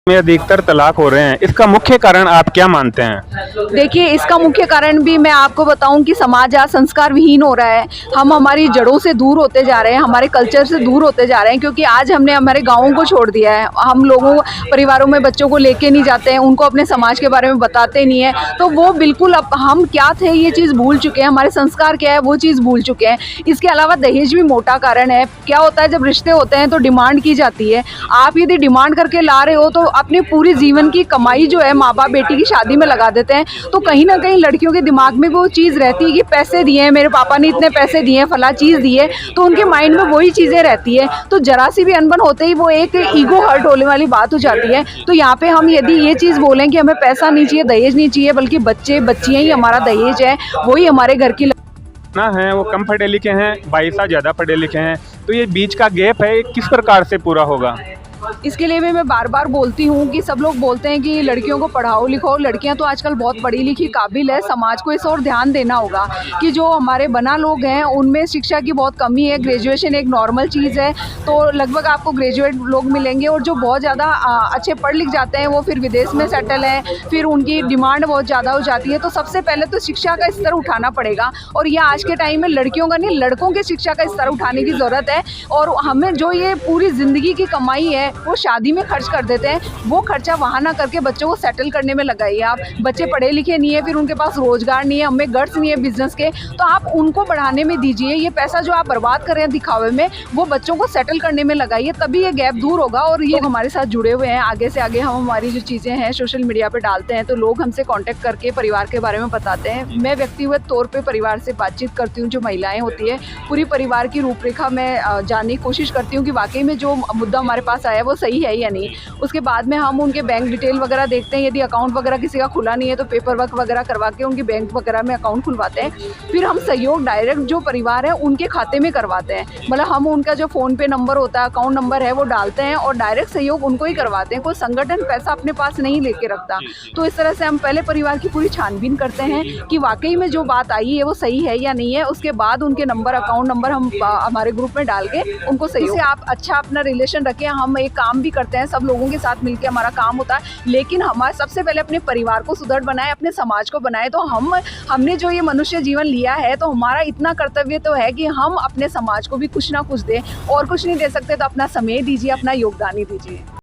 में अधिकतर तलाक हो रहे हैं, इसका मुख्य कारण आप क्या मानते हैं? देखिए, इसका मुख्य कारण भी मैं आपको बताऊं कि समाज आज संस्कार विहीन हो रहा है। हम हमारी जड़ों से दूर होते जा रहे हैं, हमारे कल्चर से दूर होते जा रहे हैं, क्योंकि आज हमने हमारे गाँवों को छोड़ दिया है। हम लोगों परिवारों में बच्चों को लेके नहीं जाते हैं, उनको अपने समाज के बारे में बताते नहीं है, तो वो बिल्कुल अब हम क्या थे ये चीज़ भूल चुके हैं, हमारे संस्कार क्या है वो चीज़ भूल चुके हैं। इसके अलावा दहेज भी मोटा कारण है। क्या होता है, जब रिश्ते होते हैं तो डिमांड की जाती है। आप यदि डिमांड करके ला रहे हो तो अपनी पूरी जीवन की कमाई जो है माँ बाप बेटी की शादी में लगा देते हैं, तो कहीं ना कहीं लड़कियों के दिमाग में वो चीज़ रहती है कि पैसे दिए हैं, मेरे पापा ने इतने पैसे दिए हैं, फला चीज़ दी है, तो उनके माइंड में वही चीज़ें रहती है। तो जरा सी भी अनबन होते ही वो एक ईगो हर्ट होने वाली बात हो जाती है। तो यहाँ पे हम यदि ये चीज़ बोलें कि हमें पैसा नहीं चाहिए, दहेज नहीं चाहिए, बल्कि बच्चे बच्चियाँ ही हमारा दहेज है, वही हमारे घर की ना है वो कम पढ़े लिखे हैं, भाई साहब ज़्यादा पढ़े लिखे हैं, तो ये बीच का गैप है, ये किस प्रकार से पूरा होगा? इसके लिए भी मैं बार बार बोलती हूँ कि सब लोग बोलते हैं कि लड़कियों को पढ़ाओ लिखाओ, लड़कियां तो आजकल बहुत पढ़ी लिखी काबिल है। समाज को इस ओर ध्यान देना होगा कि जो हमारे बना लोग हैं उनमें शिक्षा की बहुत कमी है। ग्रेजुएशन एक नॉर्मल चीज़ है, तो लगभग आपको ग्रेजुएट लोग मिलेंगे, और जो बहुत ज़्यादा अच्छे पढ़ लिख जाते हैं वो फिर विदेश में सेटल हैं, फिर उनकी डिमांड बहुत ज़्यादा हो जाती है। तो सबसे पहले तो शिक्षा का स्तर उठाना पड़ेगा, और यह आज के टाइम में लड़कियों का नहीं, लड़कों के शिक्षा का स्तर उठाने की ज़रूरत है। और हमें जो ये पूरी ज़िंदगी की कमाई है वो शादी में खर्च कर देते हैं, वो खर्चा वहाँ ना करके बच्चों को सेटल करने में लगाइए। आप बच्चे पढ़े लिखे नहीं है, फिर उनके पास रोजगार नहीं है, हमें गट्स नहीं है बिजनेस के, तो आप उनको बढ़ाने में दीजिए। ये पैसा जो आप बर्बाद कर रहे हैं दिखावे में, वो बच्चों को सेटल करने में लगाइए, तभी ये गैप दूर होगा। और ये हमारे साथ जुड़े हुए हैं, आगे से आगे हम हमारी जो चीज़ें हैं सोशल मीडिया पर डालते हैं, तो लोग हमसे कॉन्टेक्ट करके परिवार के बारे में बताते हैं। मैं व्यक्तिगत तौर पर परिवार से बातचीत करती हूँ, जो महिलाएं होती है पूरी परिवार की रूपरेखा मैं जानने की कोशिश करती हूँ कि वाकई में जो मुद्दा हमारे पास आया है वो सही है या नहीं। उसके बाद में हम उनके बैंक डिटेल वगैरह देखते हैं, यदि अकाउंट वगैरह किसी का खुला नहीं है तो पेपर वर्क वगैरह करवा के उनकी बैंक वगैरह में अकाउंट खुलवाते हैं। फिर हम सहयोग डायरेक्ट जो परिवार है उनके खाते में करवाते हैं, मतलब हम उनका जो फ़ोन पे नंबर होता है, अकाउंट नंबर है, वो डालते हैं और डायरेक्ट सहयोग उनको ही करवाते हैं। कोई संगठन पैसा अपने पास नहीं लेके रखता। तो इस तरह से हम पहले परिवार की पूरी छानबीन करते हैं कि वाकई में जो बात आई है वो सही है या नहीं है। उसके बाद उनके नंबर, अकाउंट नंबर हम हमारे ग्रुप में डाल के उनको सहयोग। आप अच्छा अपना रिलेशन रखें। हम एक काम भी करते हैं, सब लोगों के साथ मिलकर हमारा काम होता है, लेकिन हमारे सबसे पहले अपने परिवार को सुदृढ़ बनाए, अपने समाज को बनाए। तो हमने जो ये मनुष्य जीवन लिया है, तो हमारा इतना कर्तव्य तो है कि हम अपने समाज को भी कुछ ना कुछ दें, और कुछ नहीं दे सकते तो अपना समय दीजिए, अपना योगदान ही दीजिए।